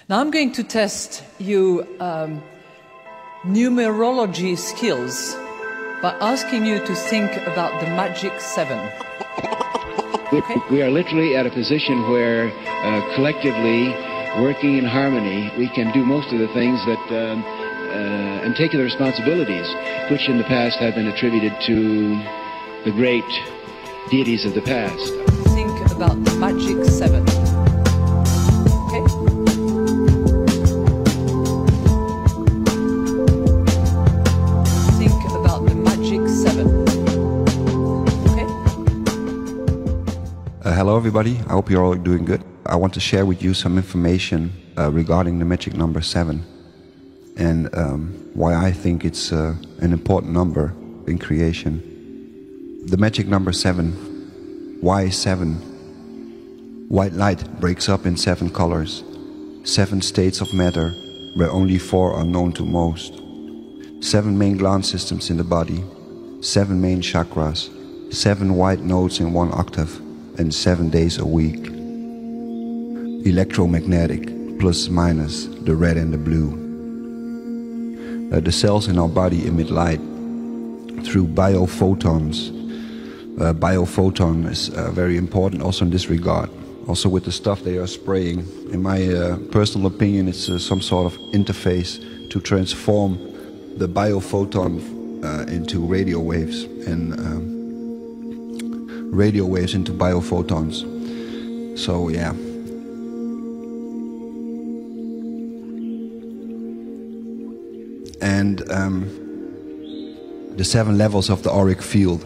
Now I'm going to test you numerology skills by asking you to think about the magic 7. Okay? We are literally at a position where collectively, working in harmony, we can do most of the things that, and take the responsibilities, which in the past have been attributed to the great deities of the past. Think about the magic 7. Okay? Think about the magic 7. Okay? Hello everybody, I hope you're all doing good. I want to share with you some information regarding the magic number 7 and why I think it's an important number in creation. The magic number 7, why 7? White light breaks up in 7 colors, 7 states of matter where only 4 are known to most, 7 main gland systems in the body, 7 main chakras, 7 white notes in 1 octave, and 7 days a week. Electromagnetic, plus minus, the red and the blue. The cells in our body emit light through biophotons. Biophoton is very important also in this regard. Also with the stuff they are spraying. In my personal opinion, it's some sort of interface to transform the biophoton into radio waves and radio waves into biophotons. So yeah. And the 7 levels of the auric field,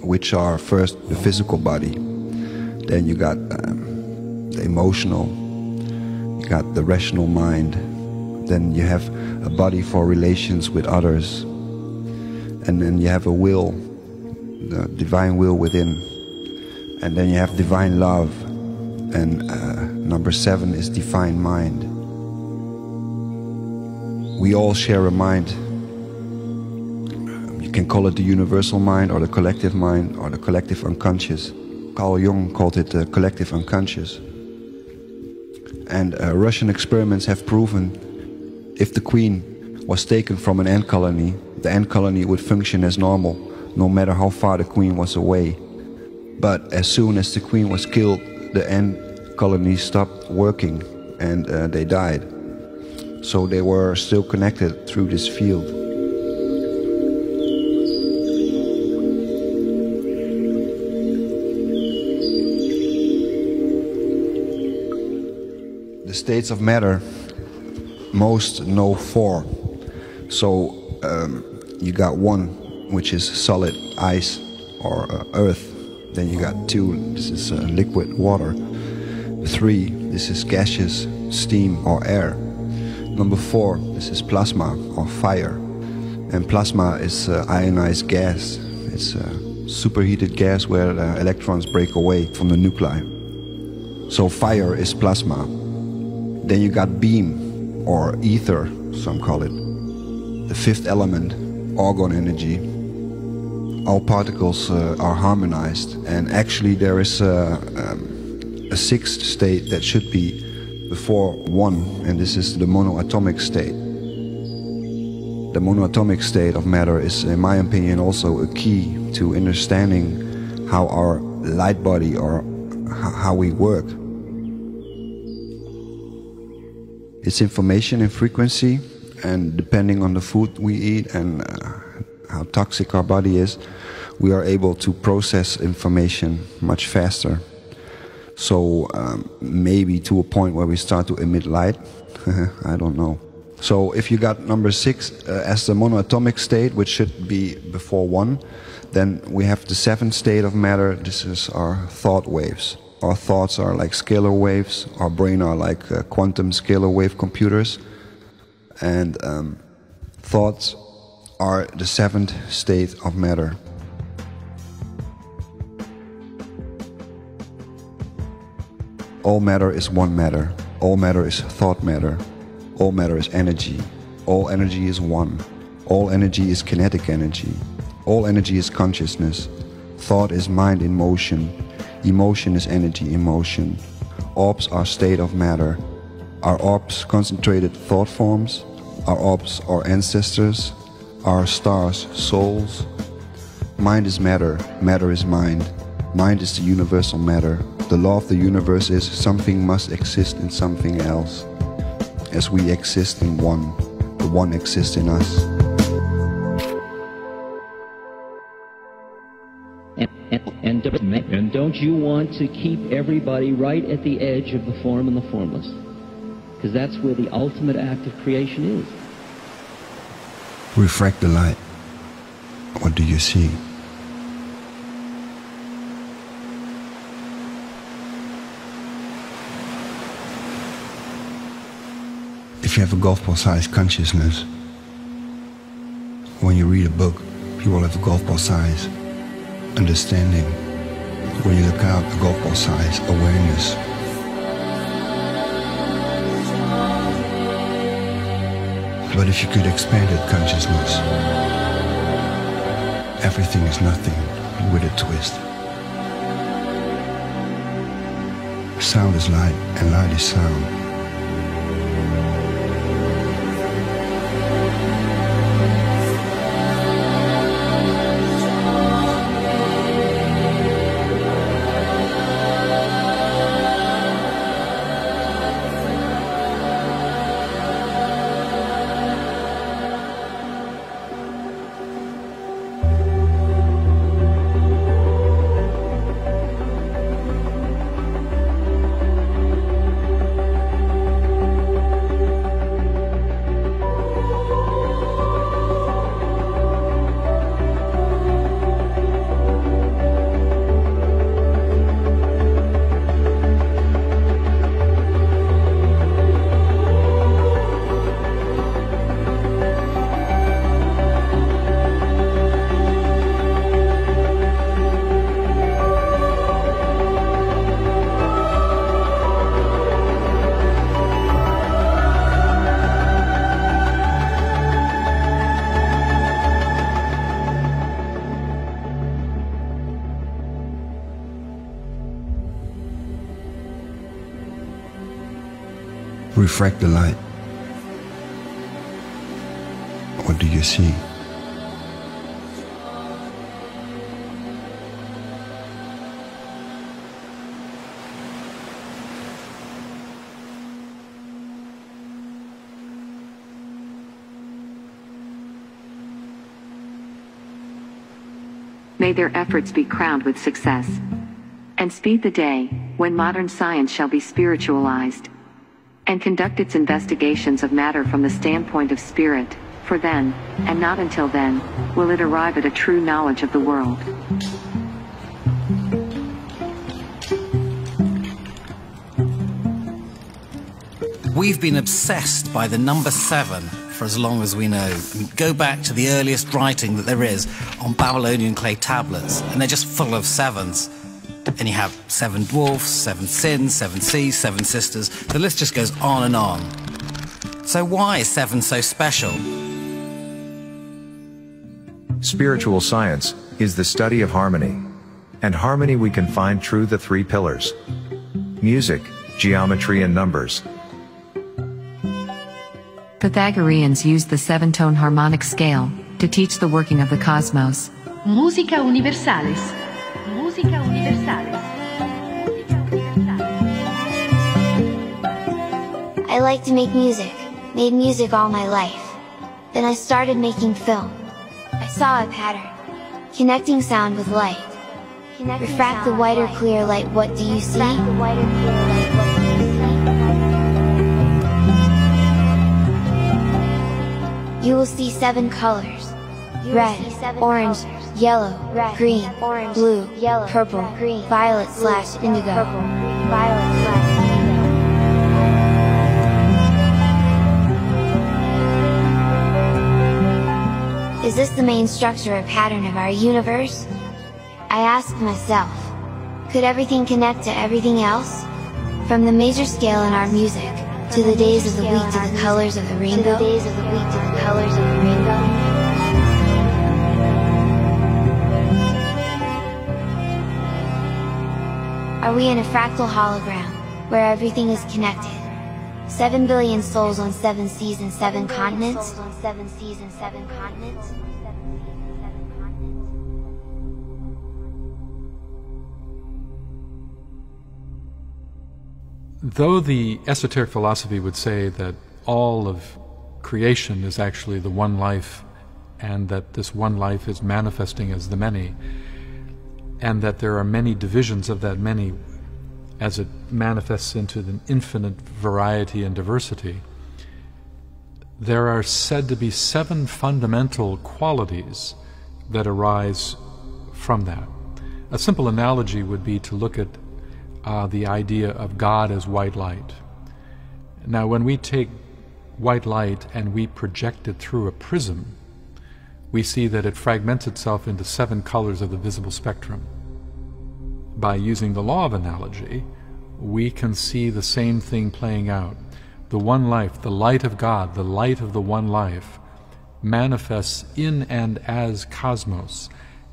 which are first the physical body, then you got the emotional, you got the rational mind, then you have a body for relations with others, and then you have a will, the divine will within, and then you have divine love, and number 7 is divine mind. We all share a mind. You can call it the universal mind or the collective mind or the collective unconscious. Carl Jung called it the collective unconscious. And Russian experiments have proven if the queen was taken from an ant colony, the ant colony would function as normal, no matter how far the queen was away. But as soon as the queen was killed, the ant colony stopped working and they died. So they were still connected through this field. The states of matter, most know 4. So you got 1, which is solid, ice or earth. Then you got 2, this is liquid, water. 3, this is gaseous, steam or air. Number 4, this is plasma or fire. And plasma is ionized gas. It's a superheated gas where the electrons break away from the nuclei. So fire is plasma. Then you got beam or ether, some call it. The 5th element, argon energy. All particles are harmonized, and actually there is a 6th state that should be before 1, and this is the monoatomic state. The monoatomic state of matter is, in my opinion, also a key to understanding how our light body or how we work. It's information in frequency, and depending on the food we eat and how toxic our body is, we are able to process information much faster. So maybe to a point where we start to emit light, I don't know. So if you got number 6 as the monoatomic state, which should be before 1, then we have the 7th state of matter. This is our thought waves. Our thoughts are like scalar waves. Our brain are like quantum scalar wave computers. And thoughts are the 7th state of matter. All matter is one matter. All matter is thought matter. All matter is energy. All energy is one. All energy is kinetic energy. All energy is consciousness. Thought is mind in motion. Emotion is energy in motion. Orbs are state of matter. Are orbs concentrated thought forms? Are orbs our ancestors? Are stars souls? Mind is matter, matter is mind. Mind is the universal matter. The law of the universe is something must exist in something else. As we exist in one, the one exists in us. And don't you want to keep everybody right at the edge of the form and the formless? Because that's where the ultimate act of creation is. Refract the light. What do you see? If you have a golf ball-sized consciousness, when you read a book, you will have a golf ball-size understanding. When you look out, a golf ball-size awareness. But if you could expand that consciousness, everything is nothing with a twist. Sound is light and light is sound. Refract the light. What do you see? May their efforts be crowned with success, and speed the day when modern science shall be spiritualized and conduct its investigations of matter from the standpoint of spirit, for then, and not until then, will it arrive at a true knowledge of the world. We've been obsessed by the number 7 for as long as we know. I mean, go back to the earliest writing that there is on Babylonian clay tablets, and they're just full of 7s. And you have 7 dwarfs, 7 sins, 7 seas, 7 sisters. The list just goes on and on. So why is 7 so special? Spiritual science is the study of harmony. And harmony we can find through the 3 pillars: music, geometry, and numbers. Pythagoreans used the 7-tone harmonic scale to teach the working of the cosmos. Musica universalis. Musica universalis. I like to make music, made music all my life. Then I started making film. I saw a pattern. Connecting sound with light. Refract the white or clear light, what do you see? You will see 7 colors: red, orange, yellow, green, blue, purple, violet/indigo. Is this the main structure or pattern of our universe? I asked myself. Could everything connect to everything else? From the major scale in our music, to the days of the week, to the colors of the rainbow. Are we in a fractal hologram, where everything is connected? 7 billion souls on 7 seas and 7 continents. Though the esoteric philosophy would say that all of creation is actually the one life, and that this one life is manifesting as the many, and that there are many divisions of that many as it manifests into an infinite variety and diversity, there are said to be 7 fundamental qualities that arise from that. A simple analogy would be to look at the idea of God as white light. Now, when we take white light and we project it through a prism, we see that it fragments itself into 7 colors of the visible spectrum. By using the law of analogy, we can see the same thing playing out. The one life, the light of God, the light of the one life, manifests in and as cosmos,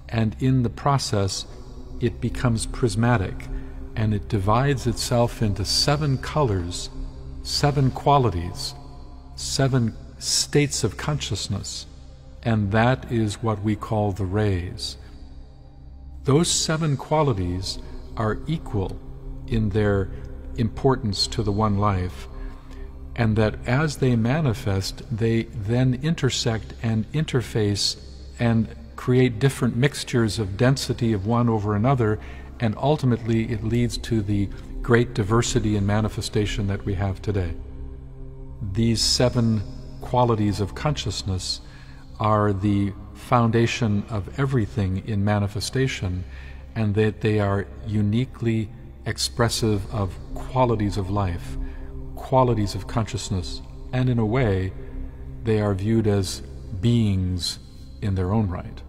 and in the process it becomes prismatic, and it divides itself into 7 colors, 7 qualities, 7 states of consciousness, and that is what we call the rays. Those 7 qualities are equal in their importance to the one life, and that as they manifest, they then intersect and interface and create different mixtures of density of one over another, and ultimately it leads to the great diversity and manifestation that we have today. These 7 qualities of consciousness are the foundation of everything in manifestation, and that they are uniquely expressive of qualities of life, qualities of consciousness, and in a way they are viewed as beings in their own right.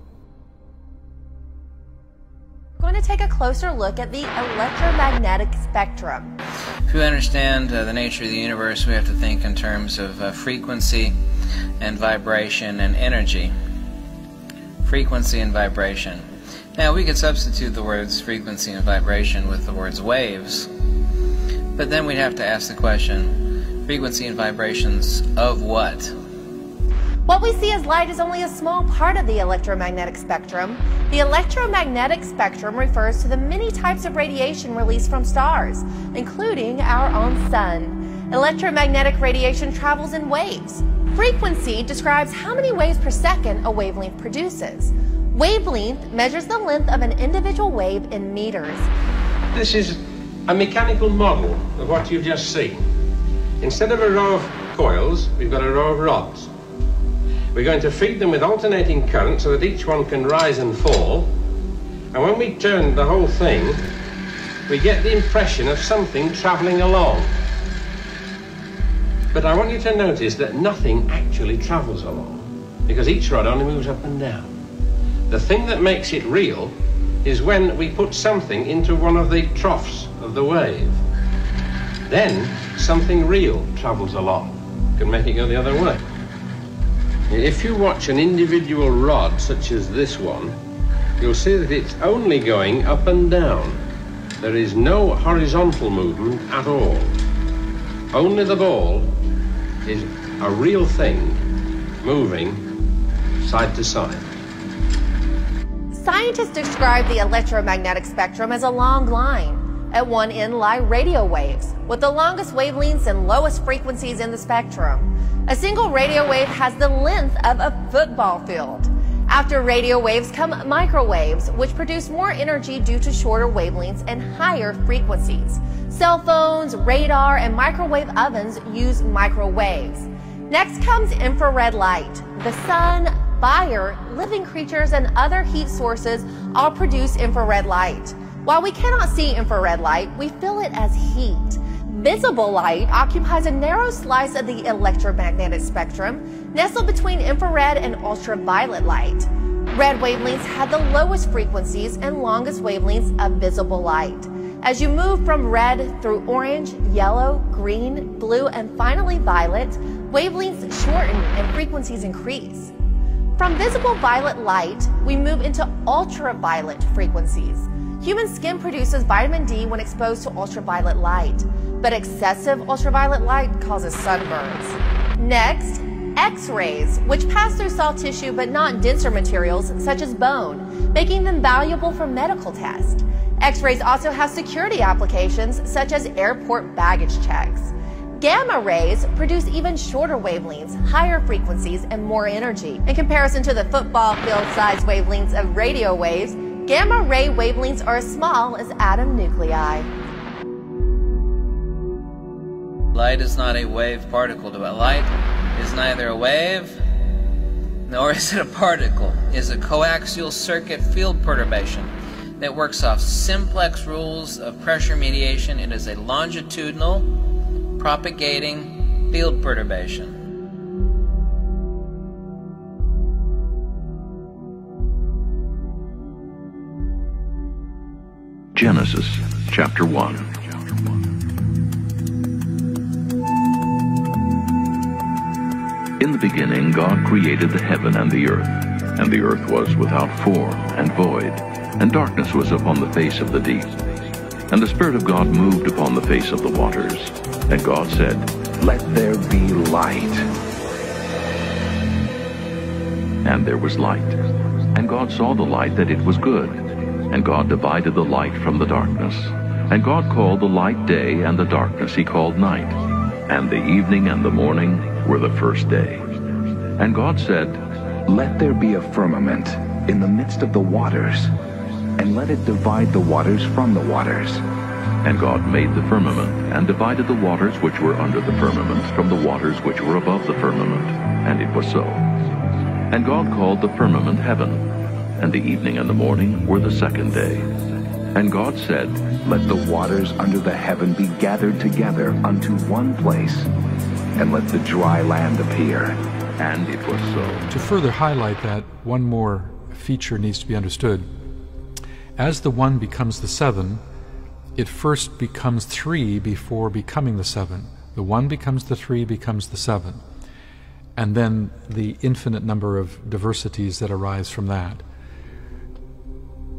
We're going to take a closer look at the electromagnetic spectrum. If we understand the nature of the universe, we have to think in terms of frequency and vibration and energy. Frequency and vibration. Now, we could substitute the words frequency and vibration with the words waves, but then we'd have to ask the question, frequency and vibrations of what? What we see as light is only a small part of the electromagnetic spectrum. The electromagnetic spectrum refers to the many types of radiation released from stars, including our own sun. Electromagnetic radiation travels in waves. Frequency describes how many waves per second a wavelength produces. Wavelength measures the length of an individual wave in meters. This is a mechanical model of what you've just seen. Instead of a row of coils, we've got a row of rods. We're going to feed them with alternating current so that each one can rise and fall. And when we turn the whole thing, we get the impression of something traveling along. But I want you to notice that nothing actually travels along, because each rod only moves up and down. The thing that makes it real is when we put something into one of the troughs of the wave. Then something real travels along, can make it go the other way. If you watch an individual rod, such as this one, you'll see that it's only going up and down. There is no horizontal movement at all. Only the ball is a real thing, moving side to side. Scientists describe the electromagnetic spectrum as a long line. At one end lie radio waves, with the longest wavelengths and lowest frequencies in the spectrum. A single radio wave has the length of a football field. After radio waves come microwaves, which produce more energy due to shorter wavelengths and higher frequencies. Cell phones, radar, and microwave ovens use microwaves. Next comes infrared light. The sun, fire, living creatures, and other heat sources all produce infrared light. While we cannot see infrared light, we feel it as heat. Visible light occupies a narrow slice of the electromagnetic spectrum, nestled between infrared and ultraviolet light. Red wavelengths have the lowest frequencies and longest wavelengths of visible light. As you move from red through orange, yellow, green, blue, and finally violet, wavelengths shorten and frequencies increase. From visible violet light, we move into ultraviolet frequencies. Human skin produces vitamin D when exposed to ultraviolet light, but excessive ultraviolet light causes sunburns. Next, X-rays, which pass through soft tissue but not denser materials such as bone, making them valuable for medical tests. X-rays also have security applications such as airport baggage checks. Gamma rays produce even shorter wavelengths, higher frequencies, and more energy. In comparison to the football field-sized wavelengths of radio waves, gamma ray wavelengths are as small as atom nuclei. Light is not a wave particle. Light is neither a wave nor is it a particle. It is a coaxial circuit field perturbation that works off simplex rules of pressure mediation. It is a longitudinal propagating field perturbation. Genesis chapter 1. In the beginning God created the heaven and the earth was without form and void, and darkness was upon the face of the deep. And the Spirit of God moved upon the face of the waters. And God said, "Let there be light." And there was light. And God saw the light that it was good. And God divided the light from the darkness. And God called the light day, and the darkness he called night. And the evening and the morning were the first day. And God said, "Let there be a firmament in the midst of the waters, and let it divide the waters from the waters." And God made the firmament, and divided the waters which were under the firmament from the waters which were above the firmament. And it was so. And God called the firmament heaven. And the evening and the morning were the second day. And God said, "Let the waters under the heaven be gathered together unto one place, and let the dry land appear." And it was so. To further highlight that, one more feature needs to be understood. As the one becomes the seven, it first becomes three before becoming the seven. The one becomes the three, becomes the seven. And then the infinite number of diversities that arise from that.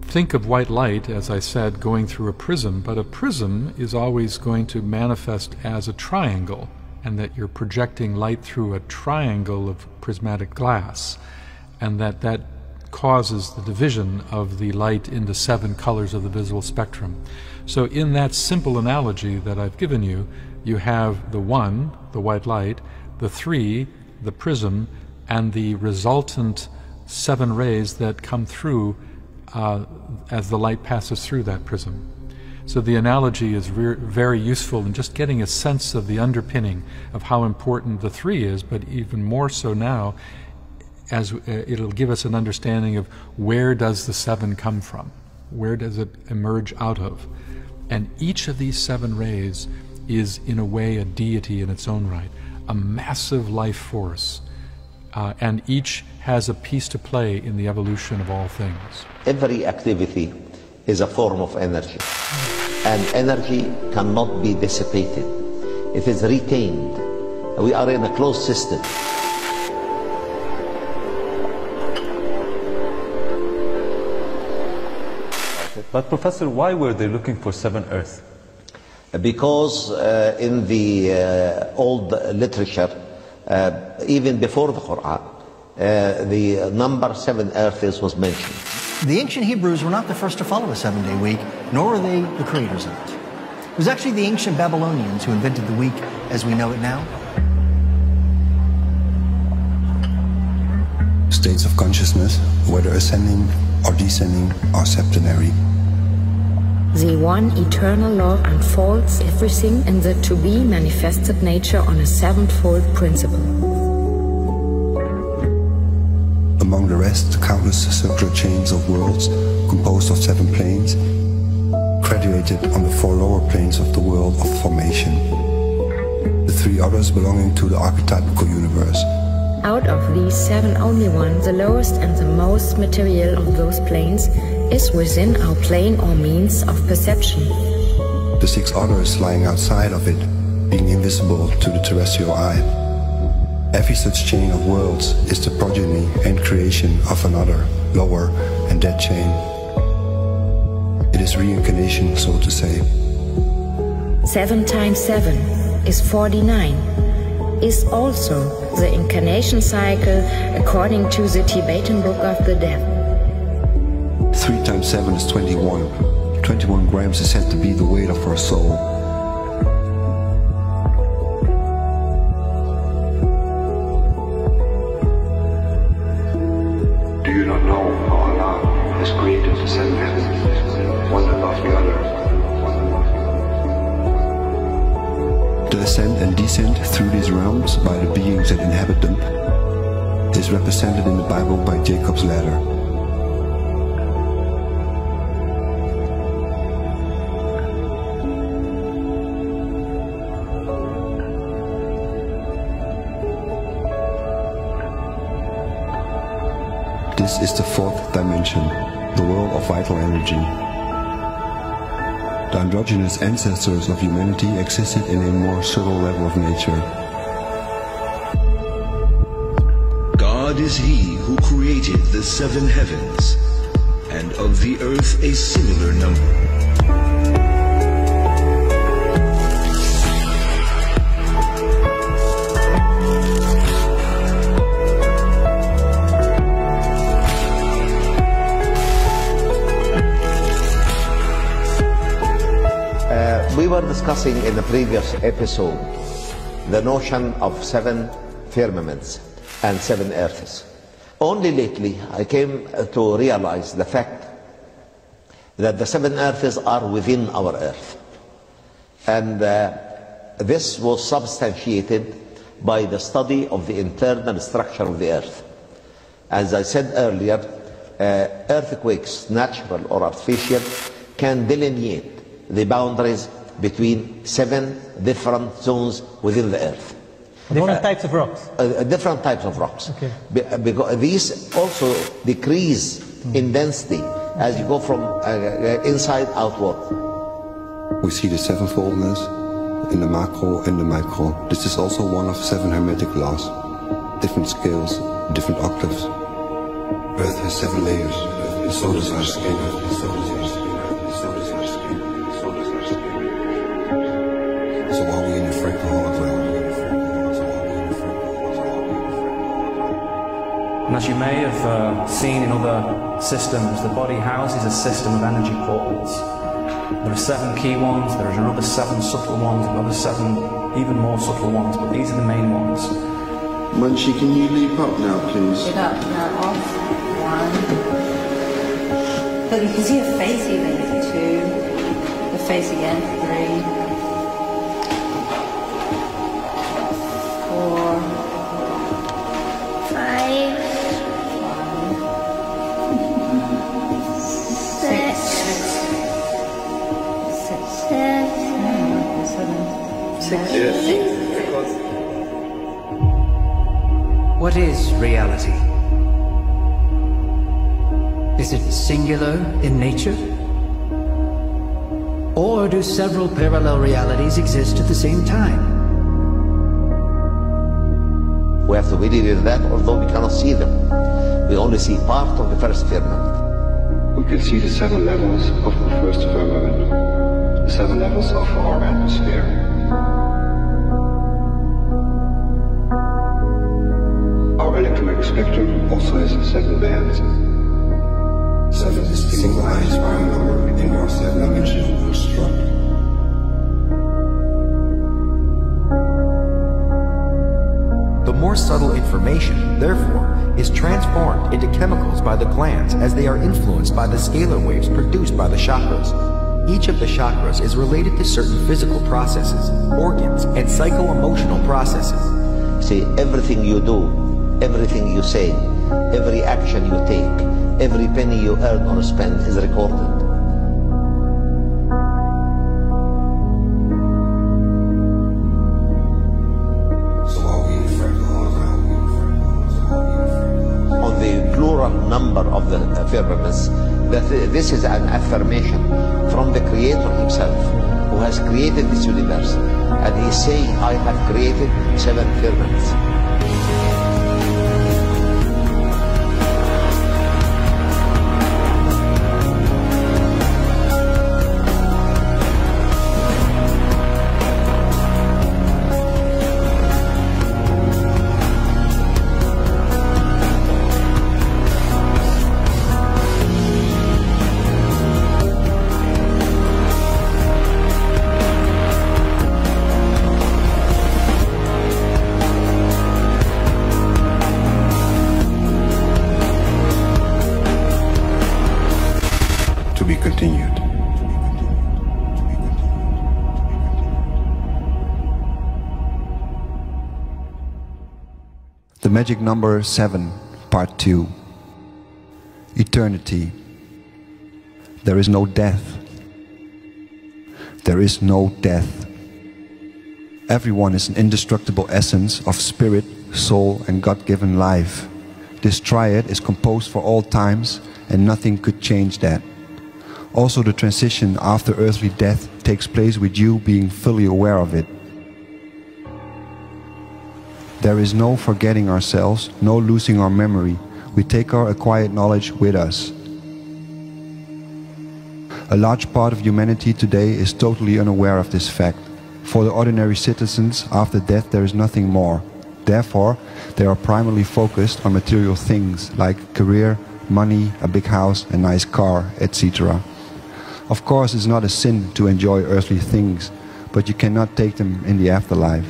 Think of white light, as I said, going through a prism, but a prism is always going to manifest as a triangle, and that you're projecting light through a triangle of prismatic glass, and that causes the division of the light into 7 colors of the visible spectrum. So in that simple analogy that I've given you, you have the one, the white light, the 3, the prism, and the resultant 7 rays that come through as the light passes through that prism. So the analogy is very useful in just getting a sense of the underpinning of how important the 3 is, but even more so now, as it'll give us an understanding of where does the 7 come from, where does it emerge out of. And each of these 7 rays is in a way a deity in its own right, a massive life force, and each has a piece to play in the evolution of all things. Every activity is a form of energy, and energy cannot be dissipated. It is retained. We are in a closed system. But Professor, why were they looking for 7 Earths? Because in the old literature, even before the Quran, the number 7 Earths was mentioned. The ancient Hebrews were not the first to follow a 7-day week, nor were they the creators of it. It was actually the ancient Babylonians who invented the week as we know it now. States of consciousness, whether ascending or descending, are septenary. The one eternal law unfolds everything in the to-be manifested nature on a 7-fold principle. Among the rest, countless circular chains of worlds composed of 7 planes, graduated on the 4 lower planes of the world of formation. The 3 others belonging to the archetypical universe. Out of these 7, only one, the lowest and the most material of those planes, is within our plane or means of perception. The 6 others lying outside of it, being invisible to the terrestrial eye. Every such chain of worlds is the progeny and creation of another, lower, and that chain. It is reincarnation, so to say. 7 times 7 is 49, is also the incarnation cycle according to the Tibetan Book of the Dead. 3 times 7 is 21. 21 grams is said to be the weight of our soul. Do you not know how Allah has created the 7 heavens, one above the other? The ascent and descent through these realms by the beings that inhabit them is represented in the Bible by Jacob's ladder. This is the 4th dimension, the world of vital energy. The androgynous ancestors of humanity existed in a more subtle level of nature. God is He who created the 7 heavens, and of the earth a similar number. We were discussing in the previous episode the notion of 7 firmaments and 7 earths. Only lately I came to realize the fact that the 7 earths are within our earth. And this was substantiated by the study of the internal structure of the earth. As I said earlier, earthquakes, natural or artificial, can delineate the boundaries between 7 different zones within the earth. Different types of rocks? Different types of rocks. Okay. Because these also decrease in density as you go from inside outward. We see the 7-foldness in the macro and the micro. This is also one of 7 hermetic laws. Different scales, different octaves. Earth has 7 layers, and so does our skin. So are we in a fractal hologram? And as you may have seen in other systems, the body houses a system of energy portals. There are 7 key ones, there are another 7 subtle ones, another 7 even more subtle ones, but these are the main ones. Munchie, can you leap up now, please? Get up now, off. 1. But you can see a face even. 2. The face again. 3. 4. 5. 6. 7. What is reality? Is it singular in nature? Or do several parallel realities exist at the same time? We have to believe in that, although we cannot see them. We only see part of the first firmament. We can see the 7 levels of the first firmament, the 7 levels of our atmosphere. Our electromagnetic spectrum also has 7 bands. 7 is the single highest prime number in our 7-dimensional construct. The more subtle information, therefore, is transformed into chemicals by the glands as they are influenced by the scalar waves produced by the chakras. Each of the chakras is related to certain physical processes, organs, and psycho-emotional processes. See, everything you do, everything you say, every action you take, every penny you earn or spend is recorded. So are we in a fractal hologram? On the plural number of the firmaments, this is an affirmation from the Creator Himself, who has created this universe. And He is saying, I have created 7 firmaments. The magic number 7, part 2. Eternity. There is no death. There is no death. Everyone is an indestructible essence of spirit, soul, and God-given life. This triad is composed for all times, and nothing could change that. Also, the transition after earthly death takes place with you being fully aware of it. There is no forgetting ourselves, no losing our memory. We take our acquired knowledge with us. A large part of humanity today is totally unaware of this fact. For the ordinary citizens, after death there is nothing more. Therefore, they are primarily focused on material things like career, money, a big house, a nice car, etc. Of course, it's not a sin to enjoy earthly things, but you cannot take them in the afterlife.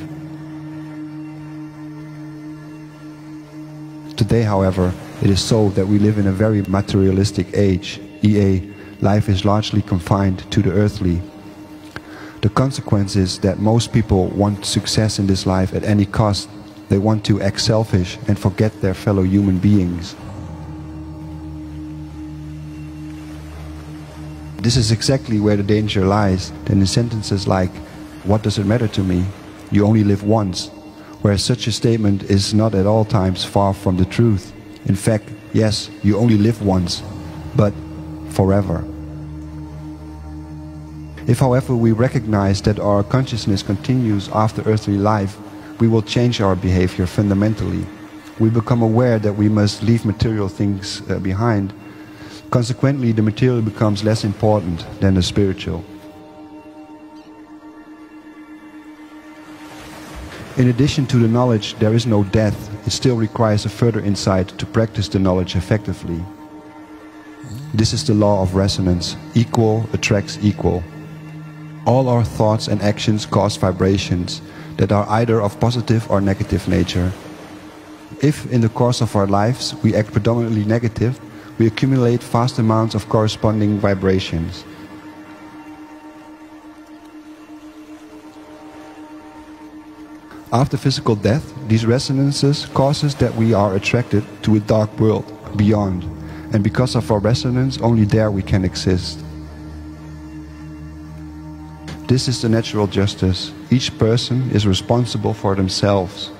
Today, however, it is so that we live in a very materialistic age, i.e., life is largely confined to the earthly. The consequence is that most people want success in this life at any cost. They want to act selfish and forget their fellow human beings. This is exactly where the danger lies. Then in sentences like, "What does it matter to me? You only live once," where such a statement is not at all times far from the truth. In fact, yes, you only live once, but forever. If, however, we recognize that our consciousness continues after earthly life, we will change our behavior fundamentally. We become aware that we must leave material things behind. Consequently, the material becomes less important than the spiritual. In addition to the knowledge there is no death, it still requires a further insight to practice the knowledge effectively. This is the law of resonance. Equal attracts equal. All our thoughts and actions cause vibrations that are either of positive or negative nature. If in the course of our lives we act predominantly negative, we accumulate vast amounts of corresponding vibrations. After physical death, these resonances causes that we are attracted to a dark world beyond, and because of our resonance, only there we can exist. This is the natural justice. Each person is responsible for themselves.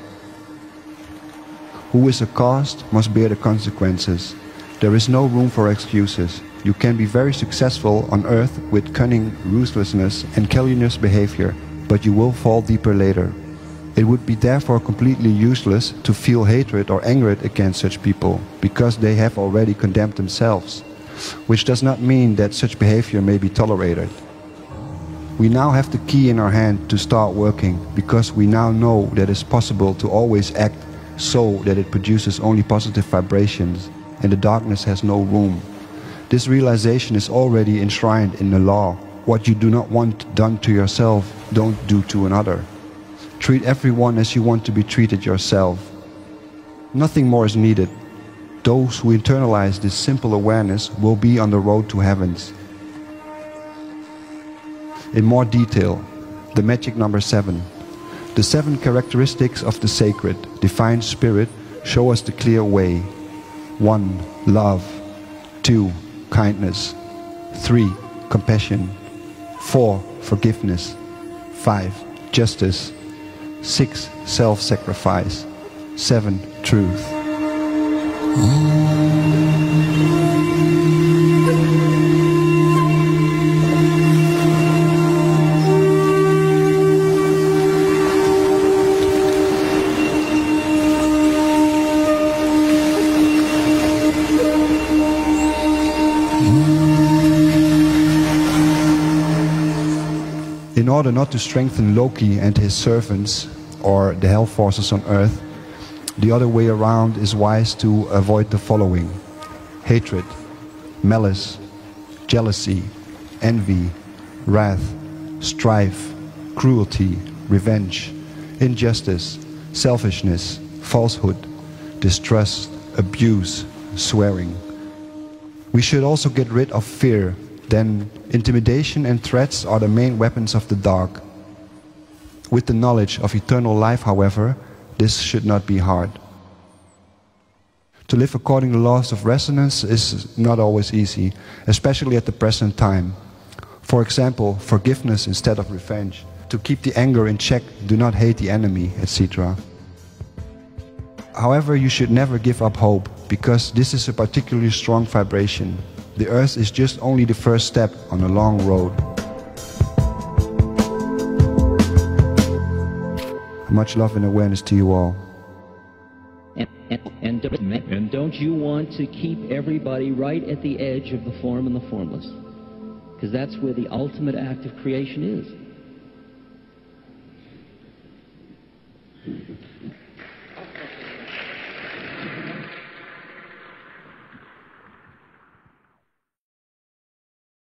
Who is accosted must bear the consequences. There is no room for excuses. You can be very successful on earth with cunning, ruthlessness and calumnious behavior, but you will fall deeper later. It would be therefore completely useless to feel hatred or anger against such people, because they have already condemned themselves, which does not mean that such behavior may be tolerated. We now have the key in our hand to start working, because we now know that it's possible to always act so that it produces only positive vibrations, and the darkness has no room. This realization is already enshrined in the law. What you do not want done to yourself, don't do to another. Treat everyone as you want to be treated yourself. Nothing more is needed. Those who internalize this simple awareness will be on the road to heavens. In more detail, the magic number 7. The 7 characteristics of the sacred, divine spirit show us the clear way. 1. Love. 2. Kindness. 3. Compassion. 4. Forgiveness. 5. Justice. 6. Self-sacrifice. 7. Truth. In order not to strengthen Loki and his servants, or the hell forces on earth, the other way around is wise to avoid the following: hatred, malice, jealousy, envy, wrath, strife, cruelty, revenge, injustice, selfishness, falsehood, distrust, abuse, swearing. We should also get rid of fear. Then intimidation and threats are the main weapons of the dark. With the knowledge of eternal life, however, this should not be hard. To live according to the laws of resonance is not always easy, especially at the present time. For example, forgiveness instead of revenge. To keep the anger in check, do not hate the enemy, etc. However, you should never give up hope, because this is a particularly strong vibration. The earth is just only the first step on a long road. Much love and awareness to you all. And don't you want to keep everybody right at the edge of the form and the formless? Because that's where the ultimate act of creation is.